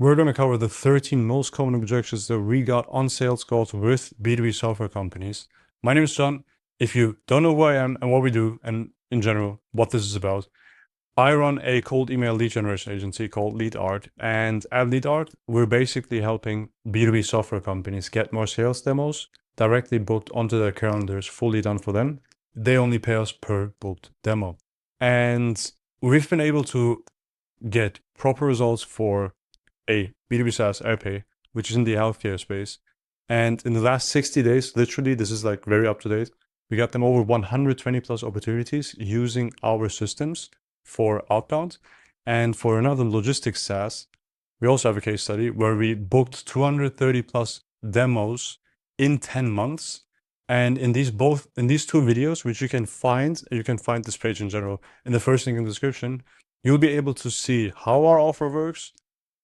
we're going to cover the 13 most common objections that we got on sales calls with B2B software companies. My name is John. If you don't know who I am and what we do, and in general, what this is about, I run a cold email lead generation agency called Lead Art. And at Lead Art, we're basically helping B2B software companies get more sales demos directly booked onto their calendars, fully done for them. They only pay us per booked demo. And we've been able to get proper results for a B2B SaaS AirPay, which is in the healthcare space. And in the last 60 days, literally, this is like very up to date, we got them over 120 plus opportunities using our systems for Outbound. And for another logistics SaaS, we also have a case study where we booked 230 plus demos in 10 months. And in these two videos, which you can find this page in general in the first link in the description, you'll be able to see how our offer works,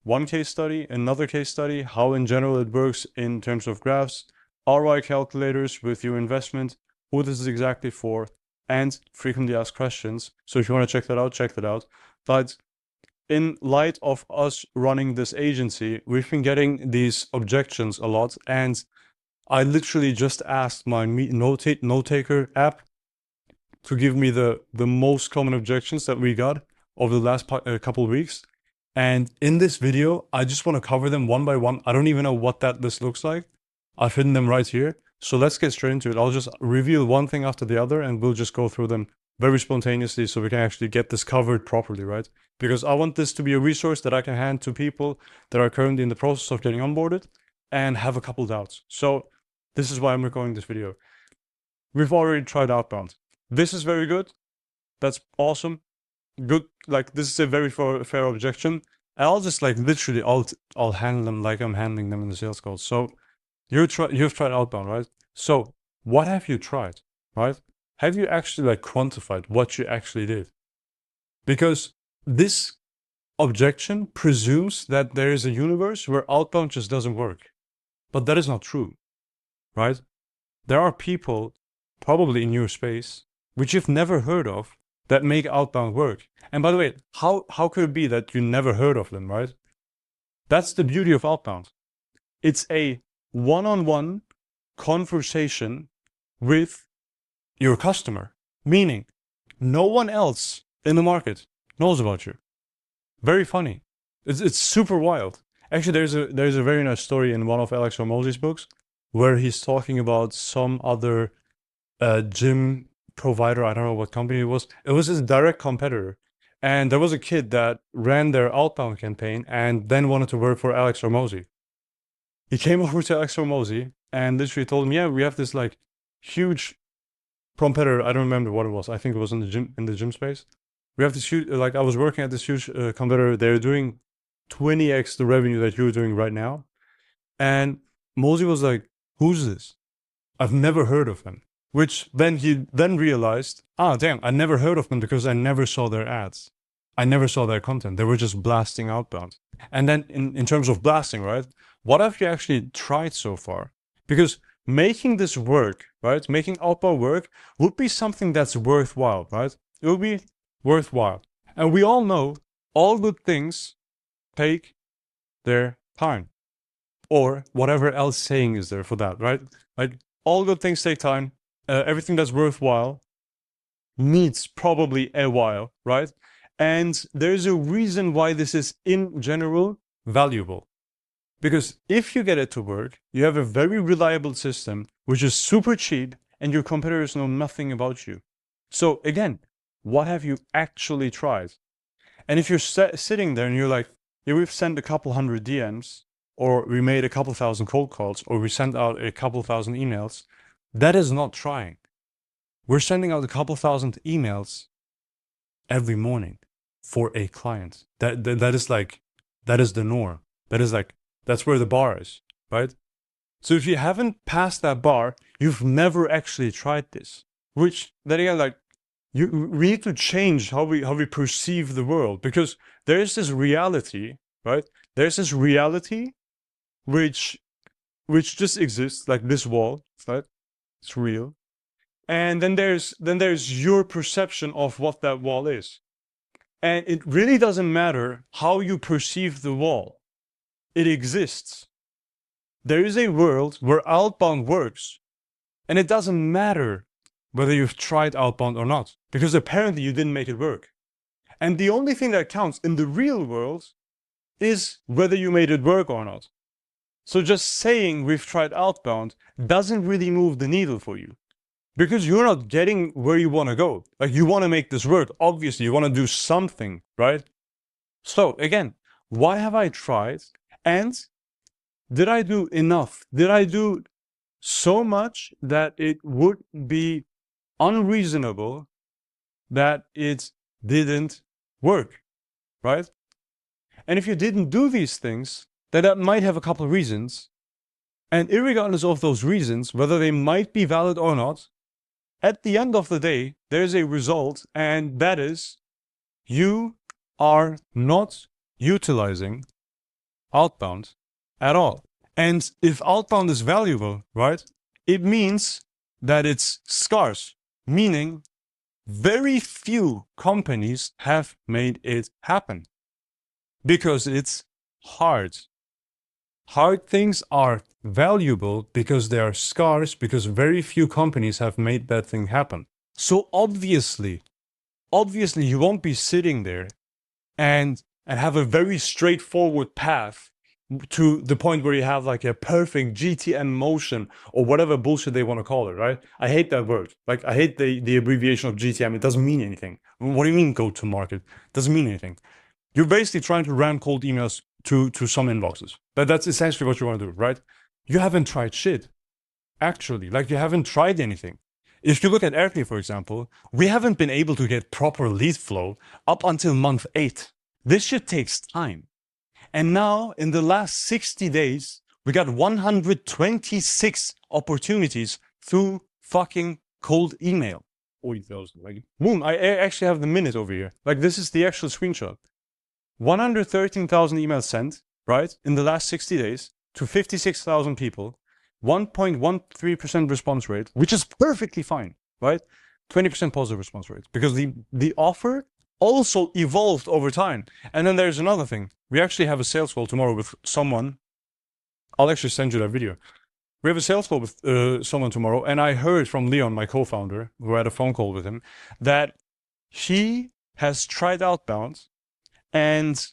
one case study, another case study, how in general it works in terms of graphs, ROI calculators with your investment, who this is exactly for, and frequently asked questions. So if you want to check that out, check that out. But in light of us running this agency, we've been getting these objections a lot. And I literally just asked my note-taker app to give me the most common objections that we got over the last couple of weeks. And in this video, I just want to cover them one by one. I don't even know what that list looks like. I've hidden them right here. So let's get straight into it. I'll just reveal one thing after the other and we'll just go through them very spontaneously so we can actually get this covered properly, right? Because I want this to be a resource that I can hand to people that are currently in the process of getting onboarded and have a couple doubts. So this is why I'm recording this video. We've already tried Outbound. This is very good. That's awesome. Good, like this is a very fair objection. I'll just like literally I'll handle them like I'm handling them in the sales calls. So you've tried Outbound, right? So what have you tried, right? Have you actually like quantified what you actually did? Because this objection presumes that there is a universe where Outbound just doesn't work. But that is not true, right? There are people probably in your space which you've never heard of that make Outbound work. And by the way, how could it be that you never heard of them, right? That's the beauty of Outbound. It's a one-on-one conversation with your customer, meaning no one else in the market knows about you. Very funny. It's super wild. Actually, there's a very nice story in one of Alex Hormozi's books where he's talking about some other gym provider. I don't know what company it was. It was his direct competitor. And there was a kid that ran their Outbound campaign and then wanted to work for Alex Hormozi. He came over to Alex Hormozi and literally told him, yeah, we have this like huge competitor. I don't remember what it was. I think it was in the gym space. We have this huge, like I was working at this huge competitor. They're doing 20x the revenue that you're doing right now. And Mozi was like, who's this? I've never heard of them. Which then he realized, damn, I never heard of them because I never saw their ads. I never saw their content. They were just blasting Outbound. And then in terms of blasting, right? What have you actually tried so far? Because making this work, right? Making Outbound work would be something that's worthwhile, right? It would be worthwhile. And we all know all good things take their time. Or whatever else saying is there for that, right? Like all good things take time. Everything that's worthwhile needs probably a while, right? And there's a reason why this is in general valuable. Because if you get it to work, you have a very reliable system, which is super cheap, and your competitors know nothing about you. So again, what have you actually tried? And if you're sitting there and you're like, yeah, we've sent a couple hundred DMs, or we made a couple thousand cold calls, or we sent out a couple thousand emails, that is not trying. We're sending out a couple thousand emails every morning for a client. That is the norm. That's where the bar is, right? So if you haven't passed that bar, you've never actually tried this. Which then again, like we need to change how we perceive the world, because there is this reality, right? There's this reality which just exists, like this wall, right? It's real. And then there's your perception of what that wall is. And it really doesn't matter how you perceive the wall. It exists. There is a world where outbound works, and it doesn't matter whether you've tried outbound or not, because apparently you didn't make it work. And the only thing that counts in the real world is whether you made it work or not. So just saying we've tried outbound doesn't really move the needle for you, because you're not getting where you want to go. Like, you want to make this work. Obviously, you want to do something, right? So again, why have I tried? And did I do enough? Did I do so much that it would be unreasonable that it didn't work, right? And if you didn't do these things, then that might have a couple of reasons. And irregardless of those reasons, whether they might be valid or not, at the end of the day, there's a result, and that is you are not utilizing outbound at all. And if outbound is valuable, right, it means that it's scarce, meaning very few companies have made it happen because it's hard. Hard things are valuable because they are scarce, because very few companies have made that thing happen. So obviously you won't be sitting there and have a very straightforward path to the point where you have like a perfect GTM motion or whatever bullshit they want to call it, right? I hate that word. Like, I hate the abbreviation of GTM. It doesn't mean anything. What do you mean go to market? It doesn't mean anything. You're basically trying to ram cold emails to some inboxes. That's essentially what you want to do, right? You haven't tried shit. Actually, like, you haven't tried anything. If you look at Airplay, for example, we haven't been able to get proper lead flow up until month 8. This shit takes time. And now, in the last 60 days, we got 126 opportunities through fucking cold email. Like, boom, I actually have the minute over here. Like, this is the actual screenshot. 113,000 emails sent, right, in the last 60 days to 56,000 people. 1.13% response rate, which is perfectly fine, right? 20% positive response rate, because the offer also evolved over time. And then there's another thing. We actually have a sales call tomorrow with someone. I'll actually send you that video. We have a sales call with someone tomorrow, and I heard from Leon, my co-founder, who had a phone call with him, that he has tried outbound, and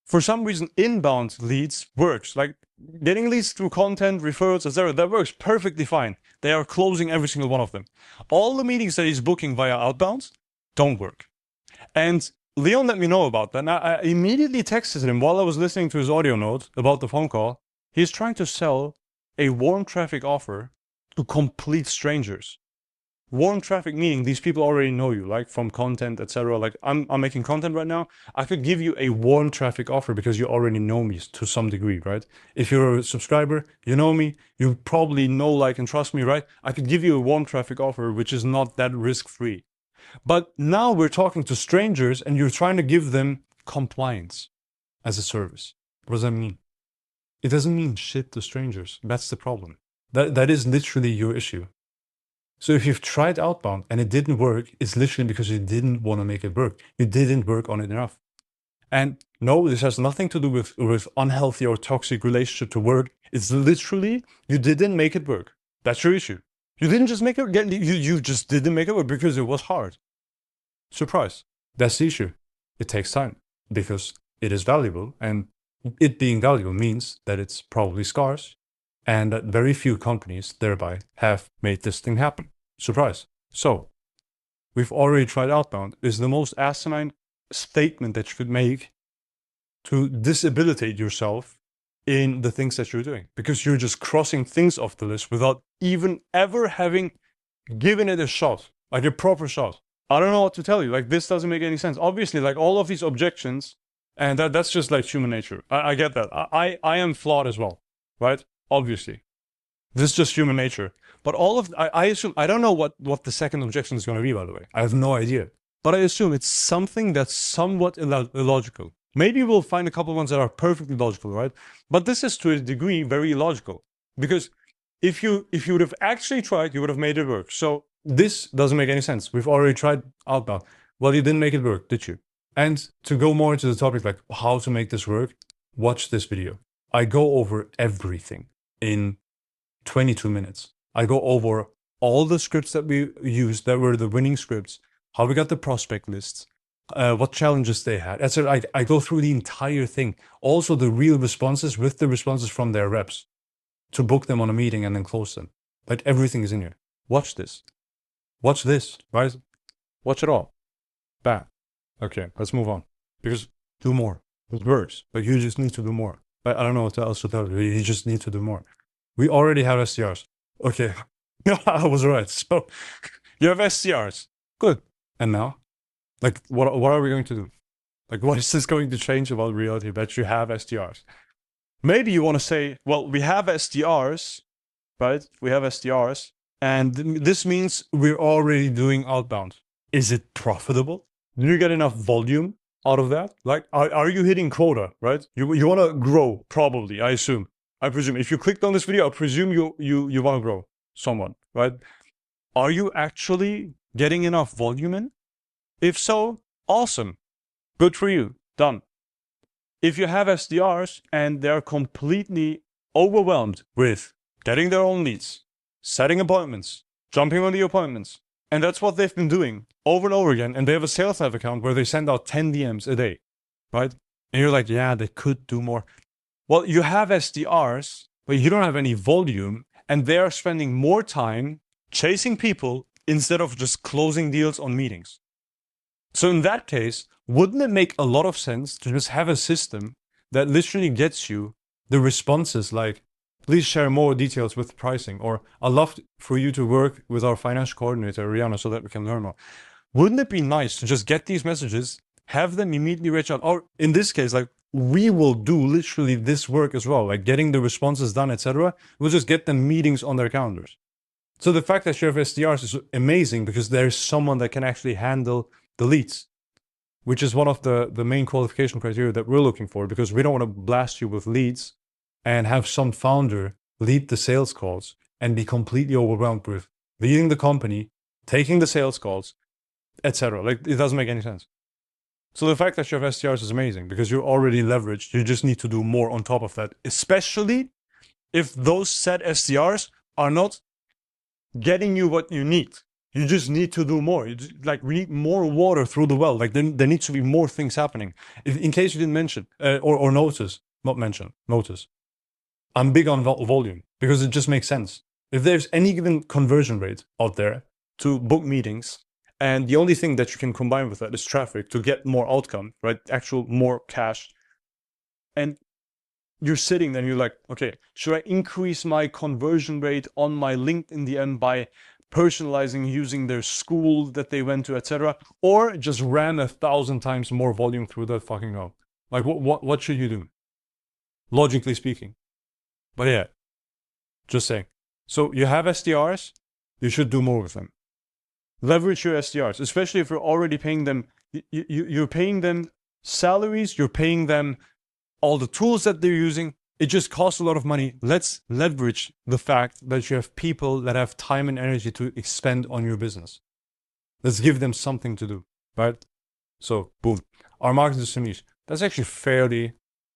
for some reason inbound leads works. Like, getting leads through content, referrals, etc., that works perfectly fine. They are closing every single one of them. All the meetings that he's booking via outbound don't work. And Leon let me know about that. And I immediately texted him while I was listening to his audio note about the phone call. He's trying to sell a warm traffic offer to complete strangers. Warm traffic meaning these people already know you, like from content, etc. Like, I'm making content right now. I could give you a warm traffic offer because you already know me to some degree, right? If you're a subscriber, you know me, you probably know, like, and trust me, right? I could give you a warm traffic offer, which is not that risk-free. But now we're talking to strangers and you're trying to give them compliance as a service. What does that mean? It doesn't mean shit to strangers. That's the problem. That is literally your issue. So if you've tried outbound and it didn't work, it's literally because you didn't want to make it work. You didn't work on it enough. And no, this has nothing to do with unhealthy or toxic relationship to work. It's literally, you didn't make it work. That's your issue. You didn't just make it, you just didn't make it work because it was hard. Surprise. That's the issue. It takes time because it is valuable, and it being valuable means that it's probably scarce, and that very few companies thereby have made this thing happen. Surprise. So, we've already tried outbound is the most asinine statement that you could make to disabilitate yourself in the things that you're doing, because you're just crossing things off the list without even ever having given it a shot, like a proper shot. I don't know what to tell you. Like, this doesn't make any sense. Obviously, like, all of these objections, and that's just like human nature. I get that. I am flawed as well, right? Obviously. This is just human nature. But all of, I assume, I don't know what the second objection is going to be, by the way. I have no idea. But I assume it's something that's somewhat illogical. Maybe we'll find a couple of ones that are perfectly logical, right? But this is, to a degree, very illogical. Because if you would have actually tried, you would have made it work. So this doesn't make any sense. We've already tried outbound. Well, you didn't make it work, did you? And to go more into the topic, like how to make this work, watch this video. I go over everything in 22 minutes. I go over all the scripts that we used that were the winning scripts, how we got the prospect lists, what challenges they had. I go through the entire thing. Also the real responses with the responses from their reps to book them on a meeting and then close them. Like everything is in here. Watch this. Watch this, right? Watch it all. Bam. Okay, let's move on. Because do more. It works. But you just need to do more. But I don't know what else to tell you. You just need to do more. We already have SDRs. Okay. I was right. So you have SDRs. Good. And now? Like, what are we going to do? Like, what is this going to change about reality that you have SDRs? Maybe you want to say, well, we have SDRs, right? We have SDRs. And this means we're already doing outbound. Is it profitable? Do you get enough volume out of that? Like, are you hitting quota, right? You want to grow, probably, I assume. I presume. If you clicked on this video, I presume you want to grow somewhat, right? Are you actually getting enough volume in? If so, awesome. Good for you. Done. If you have SDRs and they're completely overwhelmed with getting their own leads, setting appointments, jumping on the appointments, and that's what they've been doing over and over again, and they have a sales live account where they send out 10 DMs a day, right? And you're like, yeah, they could do more. Well, you have SDRs, but you don't have any volume, and they are spending more time chasing people instead of just closing deals on meetings. So in that case, wouldn't it make a lot of sense to just have a system that literally gets you the responses like, please share more details with pricing, or I'd love for you to work with our financial coordinator, Rihanna, so that we can learn more. Wouldn't it be nice to just get these messages, have them immediately reach out, or in this case, like, we will do literally this work as well, like getting the responses done, etc. We'll just get them meetings on their calendars. So the fact that you have SDRs is amazing because there's someone that can actually handle the leads, which is one of the main qualification criteria that we're looking for, because we don't want to blast you with leads and have some founder lead the sales calls and be completely overwhelmed with leading the company, taking the sales calls, etc. Like, it doesn't make any sense. So the fact that you have SDRs is amazing because you're already leveraged. You just need to do more on top of that, especially if those said SDRs are not getting you what you need. You just need to do more. We need more water through the well. Like, there needs to be more things happening. In case you didn't mention or notice, not mention, notice. I'm big on volume because it just makes sense. If there's any given conversion rate out there to book meetings, and the only thing that you can combine with that is traffic to get more outcome, right? Actual more cash. And you're sitting there and you're like, okay, should I increase my conversion rate on my LinkedIn DM by personalizing using their school that they went to, etc., or just ran 1,000 times more volume through that fucking hole? Like, what should you do? Logically speaking. But yeah, just saying. So you have SDRs, you should do more with them. Leverage your SDRs, especially if you're already paying them. You're paying them salaries, you're paying them all the tools that they're using. It just costs a lot of money. Let's leverage the fact that you have people that have time and energy to expend on your business. Let's give them something to do, right? So, boom. Our market is too niche. That's actually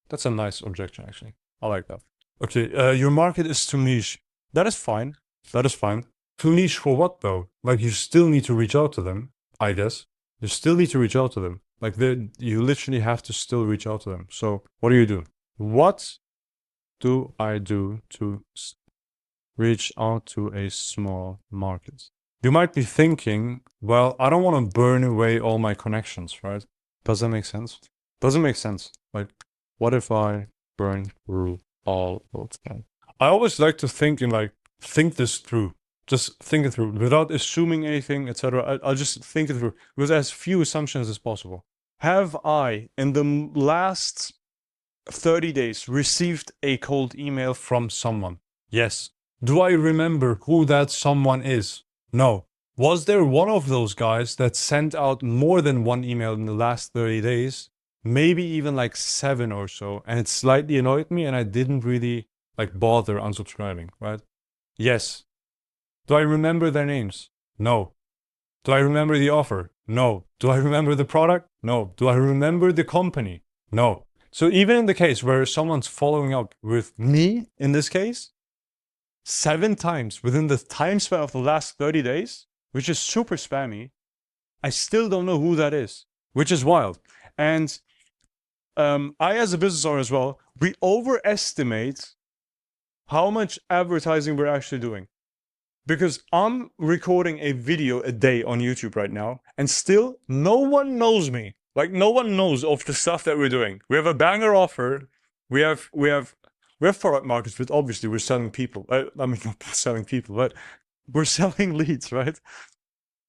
that's a nice objection, actually. I like that. Okay, your market is too niche. That is fine. That is fine. Too niche for what, though? Like, you still need to reach out to them, I guess. You still need to reach out to them. Like, you literally have to still reach out to them. So, what do you do? What do I do to reach out to a small market? You might be thinking, well, I don't want to burn away all my connections, right? Does that make sense? Doesn't make sense. Like, what if I burn through all of them? I always like to think this through. Just think it through without assuming anything, etc. I'll just think it through with as few assumptions as possible. Have I, in the last 30 days, received a cold email from someone? Yes. Do I remember who that someone is? No. Was there one of those guys that sent out more than one email in the last 30 days? Maybe even like 7 or so, and it slightly annoyed me and I didn't really bother unsubscribing, right? Yes. Do I remember their names? No. Do I remember the offer? No. Do I remember the product? No. Do I remember the company? No. So even in the case where someone's following up with me, in this case, 7 times within the time span of the last 30 days, which is super spammy, I still don't know who that is, which is wild. And I, as a business owner as well, we overestimate how much advertising we're actually doing. Because I'm recording a video a day on YouTube right now, and still no one knows me. Like, no one knows of the stuff that we're doing. We have a banger offer. We have product market fit. Obviously, we're selling people. I mean, not selling people, but we're selling leads, right?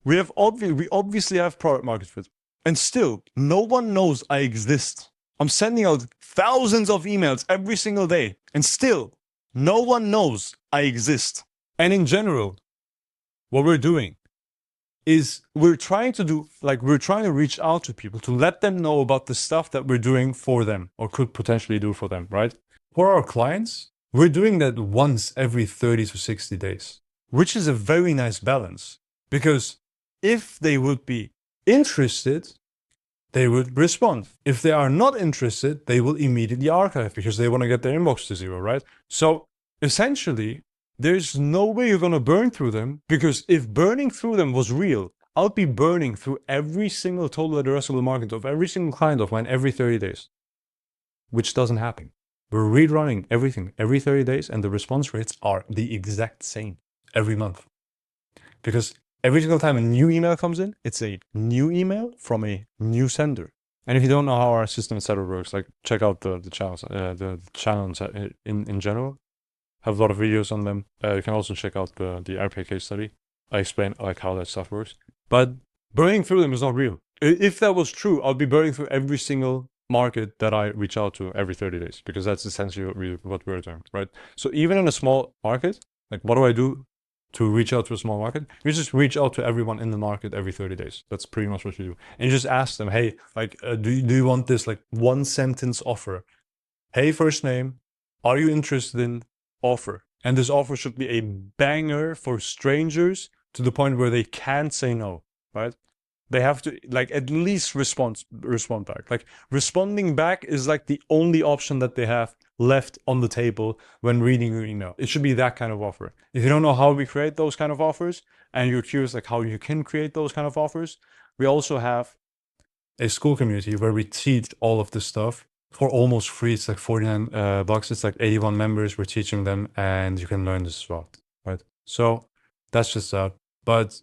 We obviously have product market fit, and still no one knows I exist. I'm sending out thousands of emails every single day, and still no one knows I exist. And in general, what we're doing is we're trying to reach out to people to let them know about the stuff that we're doing for them or could potentially do for them, right? For our clients, we're doing that once every 30 to 60 days, which is a very nice balance, because if they would be interested, they would respond. If they are not interested, they will immediately archive because they want to get their inbox to zero, right? So essentially, there's no way you're going to burn through them, because if burning through them was real, I'll be burning through every single total addressable market of every single client of mine every 30 days, which doesn't happen. We're rerunning everything every 30 days, and the response rates are the exact same every month. Because every single time a new email comes in, it's a new email from a new sender. And if you don't know how our system etc. works, like, check out the channels in general. Have a lot of videos on them. You can also check out the RPA case study. I explain like how that stuff works. But burning through them is not real. If that was true, I'll be burning through every single market that I reach out to every 30 days, because that's essentially what we're doing, right? So even in a small market, like, what do I do to reach out to a small market? You just reach out to everyone in the market every 30 days. That's pretty much what you do. And you just ask them, hey, like, do you want this like 1-sentence offer? Hey, first name, are you interested in offer? And this offer should be a banger for strangers to the point where they can't say no, right? They have to, like, at least respond back. Like, responding back is like the only option that they have left on the table when reading your email. It should be that kind of offer. If you don't know how we create those kind of offers, and you're curious like how you can create those kind of offers, we also have a school community where we teach all of this stuff for almost free. It's like 49 bucks. It's like 81 members. We're teaching them, and you can learn this as well, right? So that's just that. But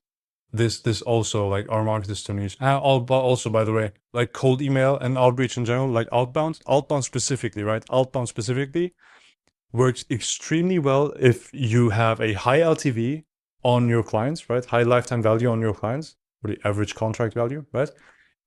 this also, like, our market is to niche. Also, by the way, like, cold email and outreach in general, like outbound specifically, right? Outbound specifically works extremely well if you have a high LTV on your clients, right? High lifetime value on your clients, or the average contract value, right?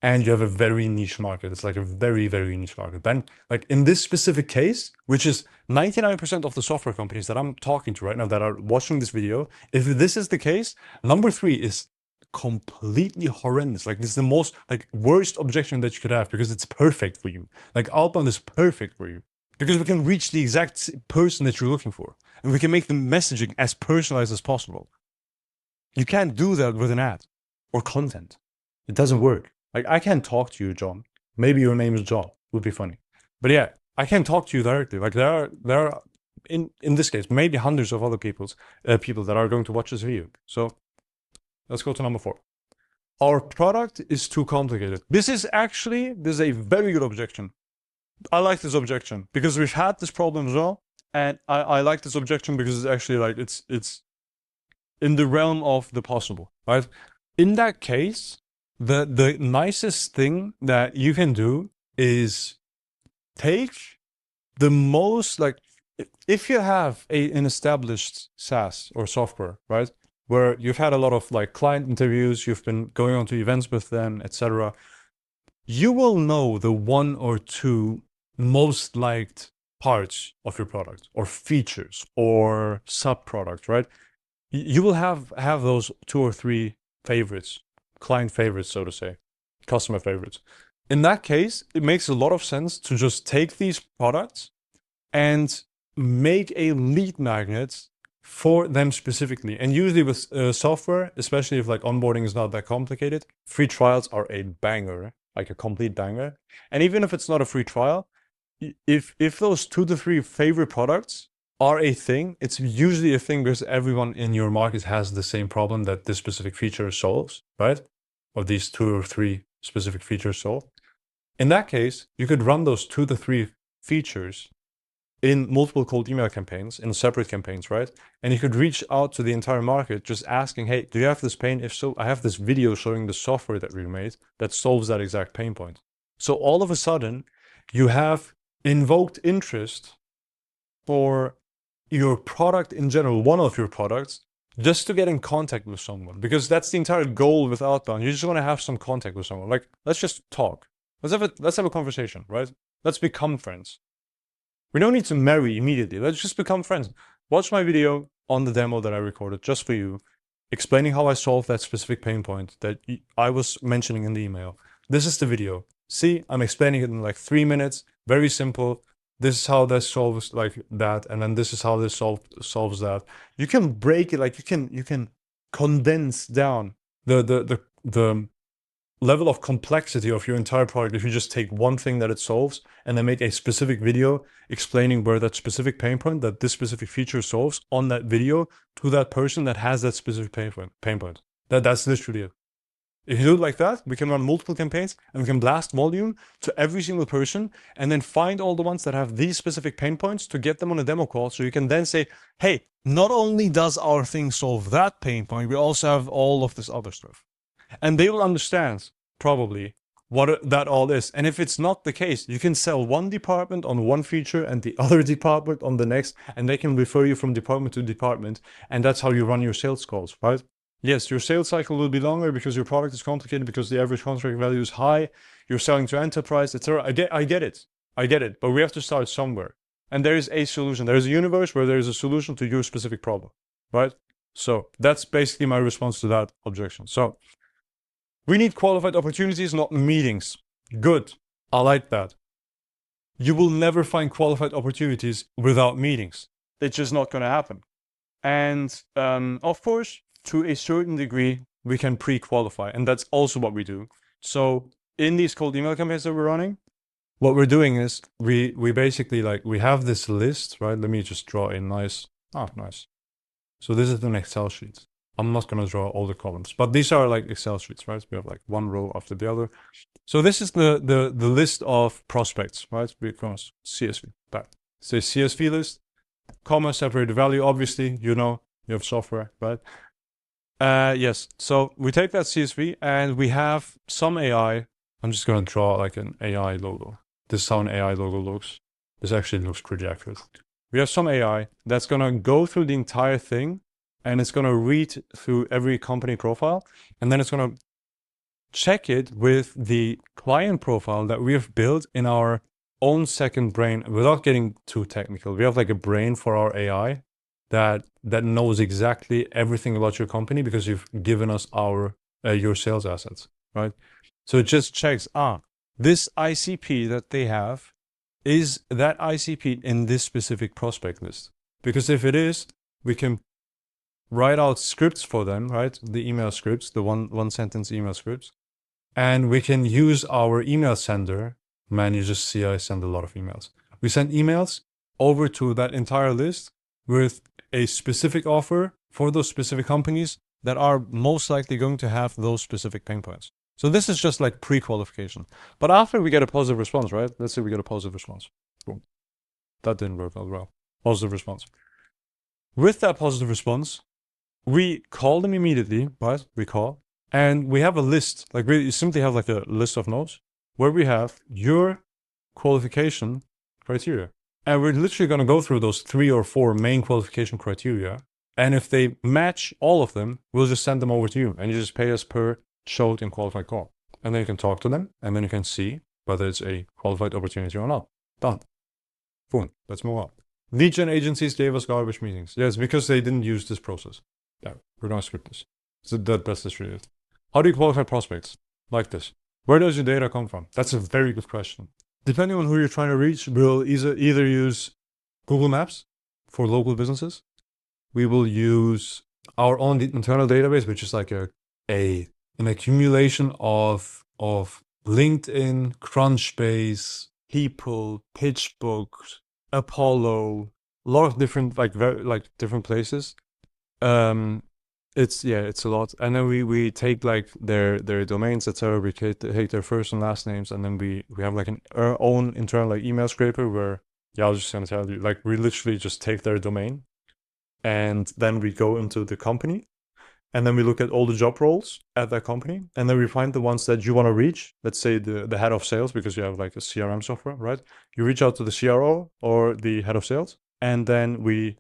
And you have a very niche market. It's like a very, very niche market. Then, like, in this specific case, which is 99% of the software companies that I'm talking to right now that are watching this video, if this is the case, number 3 is completely horrendous. Like, this is the most, like, worst objection that you could have, because it's perfect for you. Like, outbound is perfect for you because we can reach the exact person that you're looking for, and we can make the messaging as personalized as possible. You can't do that with an ad or content. It doesn't work. Like, I can't talk to you, John. Maybe your name is John. Would be funny. But yeah, I can't talk to you directly. Like, there are in this case, maybe hundreds of other people that are going to watch this video. So let's go to number 4. Our product is too complicated. This is a very good objection. I like this objection because we've had this problem as well. And I like this objection because it's actually, like, it's in the realm of the possible, right? In that case, the nicest thing that you can do is take the most, like, if you have an established SaaS or software, right, where you've had a lot of, like, client interviews, you've been going on to events with them, etc., you will know the 1 or 2 most liked parts of your product or features or sub-products, right? You will have those 2 or 3 favorites. Client favorites, so to say, customer favorites. In that case, it makes a lot of sense to just take these products and make a lead magnet for them specifically. And usually with software, especially if, like, onboarding is not that complicated, free trials are a banger, like a complete banger. And even if it's not a free trial, if those 2 to 3 favorite products are a thing, it's usually a thing because everyone in your market has the same problem that this specific feature solves, right? Or these 2 or 3 specific features solve. In that case, you could run those 2 to 3 features in multiple cold email campaigns, in separate campaigns, right? And you could reach out to the entire market just asking, hey, do you have this pain? If so, I have this video showing the software that we made that solves that exact pain point. So all of a sudden, you have invoked interest for your product in general, one of your products, just to get in contact with someone. Because that's the entire goal with Outbound. You just want to have some contact with someone. Like, let's just talk. Let's have a conversation, right? Let's become friends. We don't need to marry immediately. Let's just become friends. Watch my video on the demo that I recorded just for you, explaining how I solved that specific pain point that I was mentioning in the email. This is the video. See, I'm explaining it in like 3 minutes. Very simple. This is how this solves like that, and then this is how this solves that. You can break it, like you can condense down the level of complexity of your entire product if you just take one thing that it solves and then make a specific video explaining where that specific pain point that this specific feature solves on that video to that person that has that specific pain point. That's literally it. If you do it like that, we can run multiple campaigns and we can blast volume to every single person and then find all the ones that have these specific pain points to get them on a demo call. So you can then say, hey, not only does our thing solve that pain point, we also have all of this other stuff. And they will understand probably what that all is. And if it's not the case, you can sell one department on one feature and the other department on the next, and they can refer you from department to department. And that's how you run your sales calls, right? Yes, your sales cycle will be longer because your product is complicated, because the average contract value is high, you're selling to enterprise, etc. I get it, but we have to start somewhere. And there is a solution. There is a universe where there is a solution to your specific problem, right? So that's basically my response to that objection. So we need qualified opportunities, not meetings. Good, I like that. You will never find qualified opportunities without meetings. It's just not going to happen. And of course, to a certain degree, we can pre-qualify, and that's also what we do. So in these cold email campaigns that we're running, what we're doing is we basically we have this list, right? Let me just draw a nice. So this is an Excel sheet. I'm not going to draw all the columns, but these are like Excel sheets, right? We have like one row after the other. So this is the list of prospects, right? Because CSV, back. So CSV list, comma, separated value, obviously, you have software, right? Yes, so we take that CSV and we have some AI. I'm just going to draw like an AI logo. This is how an AI logo looks. This actually looks pretty accurate. We have some AI that's going to go through the entire thing and it's going to read through every company profile. And then it's going to check it with the client profile that we have built in our own second brain without getting too technical. We have like a brain for our AI that knows exactly everything about your company because you've given us your sales assets, right? So it just checks, this ICP that they have, is that ICP in this specific prospect list? Because if it is, we can write out scripts for them, right? The email scripts, the one sentence email scripts. And we can use our email sender. Man, you just see I send a lot of emails. We send emails over to that entire list with a specific offer for those specific companies that are most likely going to have those specific pain points. So this is just like pre-qualification. But after we get a positive response, right? Let's say we get a positive response. Boom. That didn't work out well. Positive response. With that positive response, we call them immediately, right? We call. And we have a list. Like we simply have like a list of notes where we have your qualification criteria. And we're literally going to go through those 3 or 4 main qualification criteria. And if they match all of them, we'll just send them over to you. And you just pay us per showed in qualified call. And then you can talk to them. And then you can see whether it's a qualified opportunity or not. Done. Boom. Let's move on. Lead gen agencies gave us garbage meetings. Yes, because they didn't use this process. Yeah, we're going to script this. So that's really it. How do you qualify prospects? Like this. Where does your data come from? That's a very good question. Depending on who you're trying to reach, we'll either use Google Maps for local businesses. We will use our own internal database, which is like an accumulation of LinkedIn, Crunchbase, People, PitchBook, Apollo, a lot of different like different places. It's a lot, and then we take like their domains, etc. We take their first and last names, and then we have like our own internal like email scraper where I was just gonna tell you, like, we literally just take their domain, and then we go into the company, and then we look at all the job roles at that company, and then we find the ones that you want to reach. Let's say the head of sales, because you have like a CRM software, right? You reach out to the CRO or the head of sales, and then we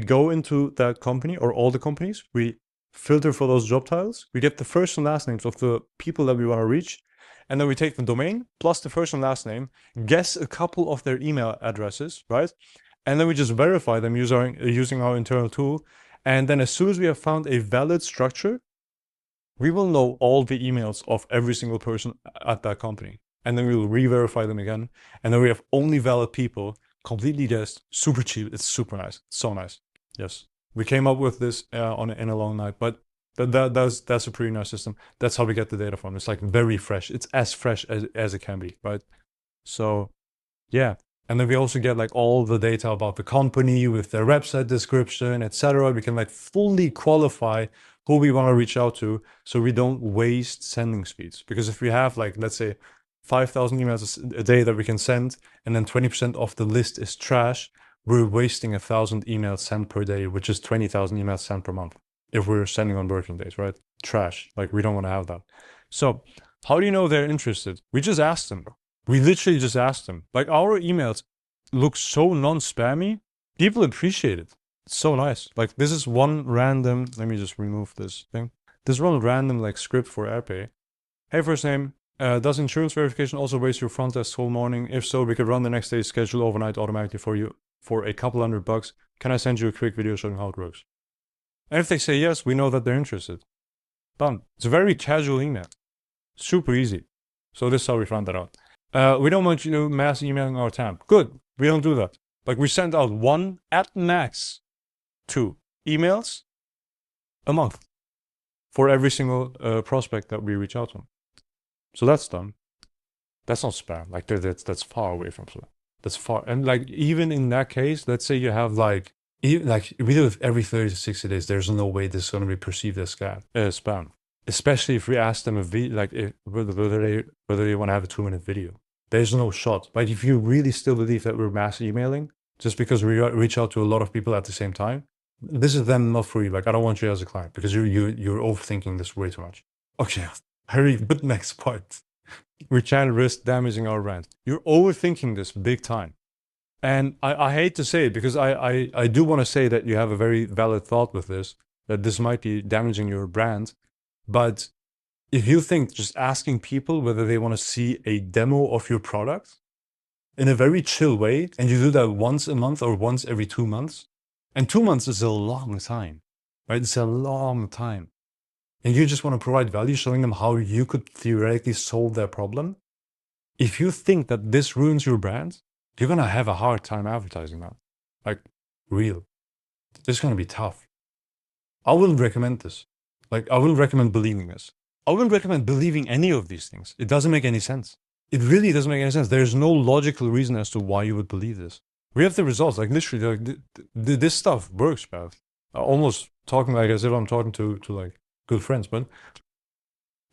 go into that company or all the companies. We filter for those job titles. We get the first and last names of the people that we want to reach, and then we take the domain plus the first and last name, guess a couple of their email addresses, right? And then we just verify them using our internal tool. And then as soon as we have found a valid structure, we will know all the emails of every single person at that company. And then we will re-verify them again. And then we have only valid people, completely guessed, super cheap. It's super nice. It's so nice. Yes. We came up with this in a long night, but that's a pretty nice system. That's how we get the data from. It's like very fresh. It's as fresh as it can be, right? So yeah. And then we also get like all the data about the company with their website description, etc. We can like fully qualify who we want to reach out to, so we don't waste sending speeds. Because if we have like, let's say 5,000 emails a day that we can send, and then 20% of the list is trash, we're wasting 1,000 emails sent per day, which is 20,000 emails sent per month. If we're sending on working days, right? Trash. Like, we don't want to have that. So how do you know they're interested? We just asked them. We literally just asked them. Like, our emails look so non-spammy. People appreciate it. It's so nice. Like, this is one random, let me just remove this thing. This one random like script for AirPay. Hey, first name, does insurance verification also waste your front desk whole morning? If so, we could run the next day's schedule overnight automatically for you for a couple $100. Can I send you a quick video showing how it works? And if they say yes, we know that they're interested. Done. It's a very casual email. Super easy. So this is how we found that out. We don't want you mass emailing our temp. Good. We don't do that. Like, we send out 1 at max 2 emails a month for every single prospect that we reach out to. So that's done. That's not spam. Like, that's far away from spam. That's far. And like, even in that case, let's say you have like we do it every 30 to 60 days. There's no way this is going to be perceived as spam. Especially if we ask them whether they want to have a 2-minute video. There's no shot. Like, if you really still believe that we're mass emailing just because we reach out to a lot of people at the same time, this is then not for you. Like, I don't want you as a client because you're overthinking this way too much. Okay, very good. Next part. We can risk damaging our brand. You're overthinking this big time. And I hate to say it, because I do want to say that you have a very valid thought with this, that this might be damaging your brand. But if you think just asking people whether they want to see a demo of your product in a very chill way, and you do that once a month or once every 2 months, and 2 months is a long time, right? It's a long time. And you just want to provide value, showing them how you could theoretically solve their problem. If you think that this ruins your brand, you're going to have a hard time advertising that. Like, real. This is going to be tough. I wouldn't recommend this. Like, I wouldn't recommend believing this. I wouldn't recommend believing any of these things. It doesn't make any sense. It really doesn't make any sense. There's no logical reason as to why you would believe this. We have the results. Like, literally, like, this stuff works, man. Almost talking like as if I'm talking to like good friends, but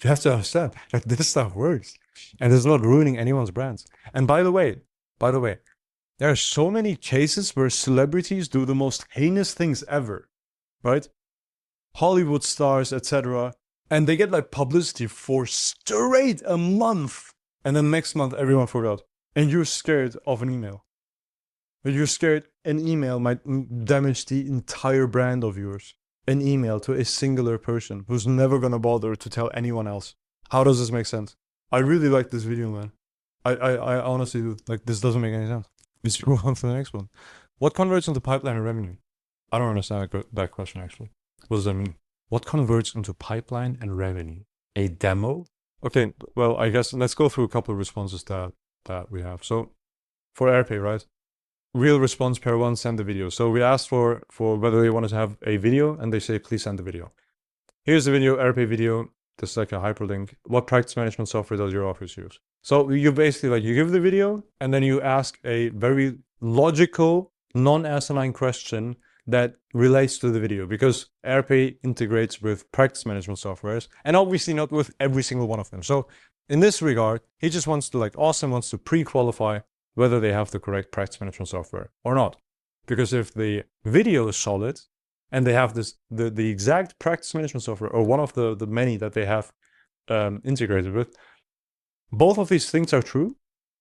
you have to understand that this stuff works, and it's not ruining anyone's brands. And by the way, there are so many cases where celebrities do the most heinous things ever, right? Hollywood stars, etc. And they get like publicity for straight a month. And then next month, everyone forgot. And you're scared of an email. But you're scared an email might damage the entire brand of yours. An email to a singular person who's never gonna bother to tell anyone else. How does this make sense? I really like this video, man. I honestly do. Like, this doesn't make any sense. Let's move on to the next one. What converts into pipeline and revenue? I don't understand that question, actually. What does that mean? What converts into pipeline and revenue? A demo? Okay, well, I guess let's go through a couple of responses that we have. So, for AirPay, right? Real response pair 1, send the video. So we asked for whether they wanted to have a video, and they say, please send the video. Here's the video, AirPay video. This is like a hyperlink. What practice management software does your office use? So you basically like, you give the video and then you ask a very logical, non-asinine question that relates to the video, because AirPay integrates with practice management softwares and obviously not with every single one of them. So in this regard, he just wants to like, Austin wants to pre-qualify whether they have the correct practice management software or not. Because if the video is solid and they have this, the exact practice management software, or one of the many that they have integrated with, both of these things are true,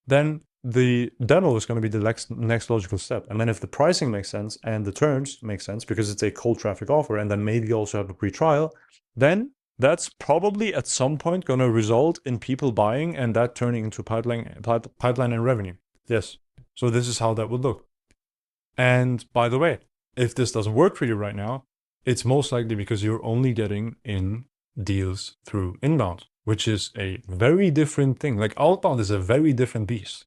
then the demo is going to be the next logical step. And then if the pricing makes sense and the terms make sense, because it's a cold traffic offer, and then maybe also have a free trial, then that's probably at some point going to result in people buying and that turning into pipeline and revenue. Yes. So this is how that would look. And by the way, if this doesn't work for you right now, it's most likely because you're only getting in deals through inbound, which is a very different thing. Like outbound is a very different beast.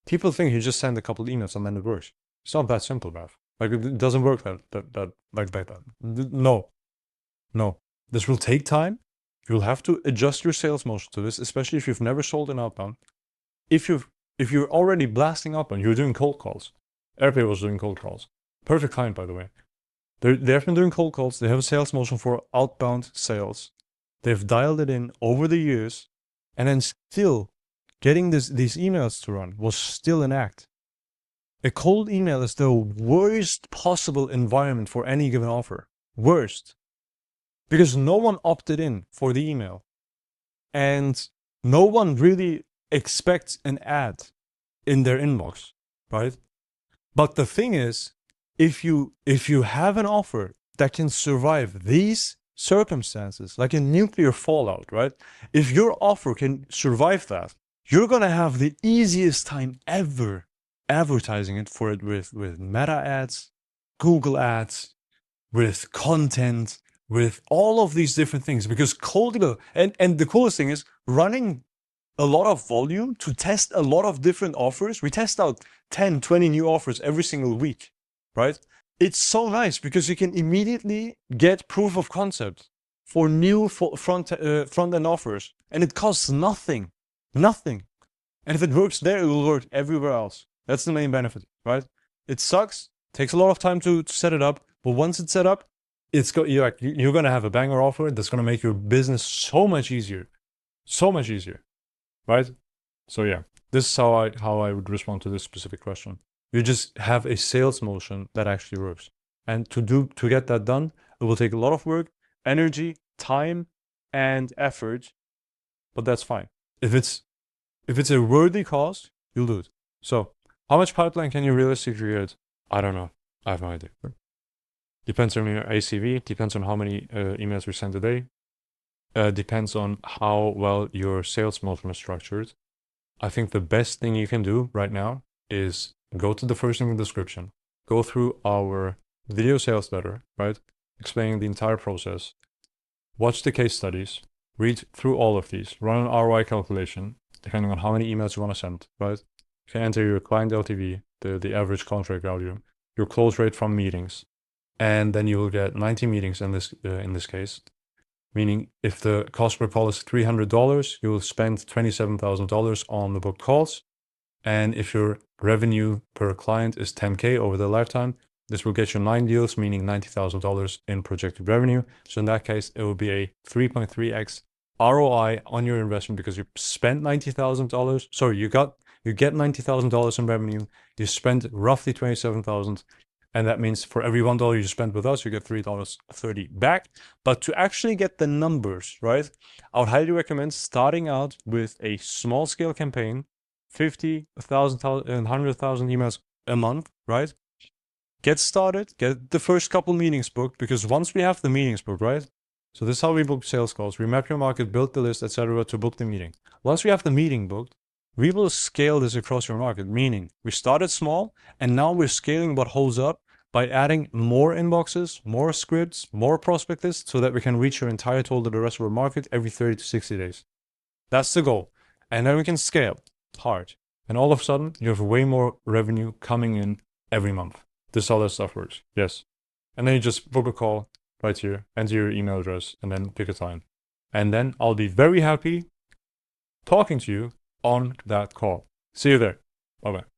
People think you just send a couple emails and then it works. It's not that simple, bruv. Like it doesn't work like that. No. This will take time. You'll have to adjust your sales motion to this, especially if you've never sold in outbound. If you're already blasting outbound, you're doing cold calls. AirPay was doing cold calls. Perfect client, by the way. They've been doing cold calls. They have a sales motion for outbound sales. They've dialed it in over the years, and then still getting these emails to run was still an act. A cold email is the worst possible environment for any given offer. Worst. Because no one opted in for the email. And no one really expects an ad in their inbox, right? But the thing is, if you have an offer that can survive these circumstances, like a nuclear fallout, right? If your offer can survive that, you're going to have the easiest time ever advertising it with meta ads, Google ads, with content, with all of these different things. Because cold email, and the coolest thing is running a lot of volume to test a lot of different offers. We test out 10, 20 new offers every single week, right? It's so nice because you can immediately get proof of concept for new front-end offers, and it costs nothing. Nothing. And if it works there, it will work everywhere else. That's the main benefit, right? It sucks, takes a lot of time to set it up, but once it's set up, you're going to have a banger offer that's going to make your business so much easier. So much easier, right? So yeah, this is how I would respond to this specific question. You just have a sales motion that actually works. And to get that done, it will take a lot of work, energy, time, and effort, but that's fine. If it's a worthy cause, you'll do it. So how much pipeline can you realistically get? I don't know. I have no idea. Depends on your ACV, depends on how many emails we send a day, depends on how well your sales motion is structured. I think the best thing you can do right now is go to the first link in the description, go through our video sales letter, right? Explaining the entire process, watch the case studies, read through all of these, run an ROI calculation, depending on how many emails you want to send, right? You can enter your client LTV, the average contract value, your close rate from meetings, and then you will get 90 meetings in this case. Meaning if the cost per call is $300, you will spend $27,000 on the booked calls. And if your revenue per client is 10K over the lifetime, this will get you 9 deals, meaning $90,000 in projected revenue. So in that case, it will be a 3.3x ROI on your investment because you spent $90,000. Sorry, you get $90,000 in revenue. You spend roughly $27,000. And that means for every $1 you spend with us, you get $3.30 back. But to actually get the numbers, right, I would highly recommend starting out with a small scale campaign, 50, 1,000, 100,000 emails a month, right? Get started, get the first couple meetings booked, because once we have the meetings booked, right? So this is how we book sales calls. We map your market, build the list, etc. to book the meeting. Once we have the meeting booked, we will scale this across your market, meaning we started small and now we're scaling what holds up by adding more inboxes, more scripts, more prospect lists so that we can reach your entire total addressable market every 30 to 60 days. That's the goal. And then we can scale hard. And all of a sudden, you have way more revenue coming in every month. This is how that stuff works. Yes. And then you just book a call right here, enter your email address, and then pick a time. And then I'll be very happy talking to you on that call. See you there. Bye-bye.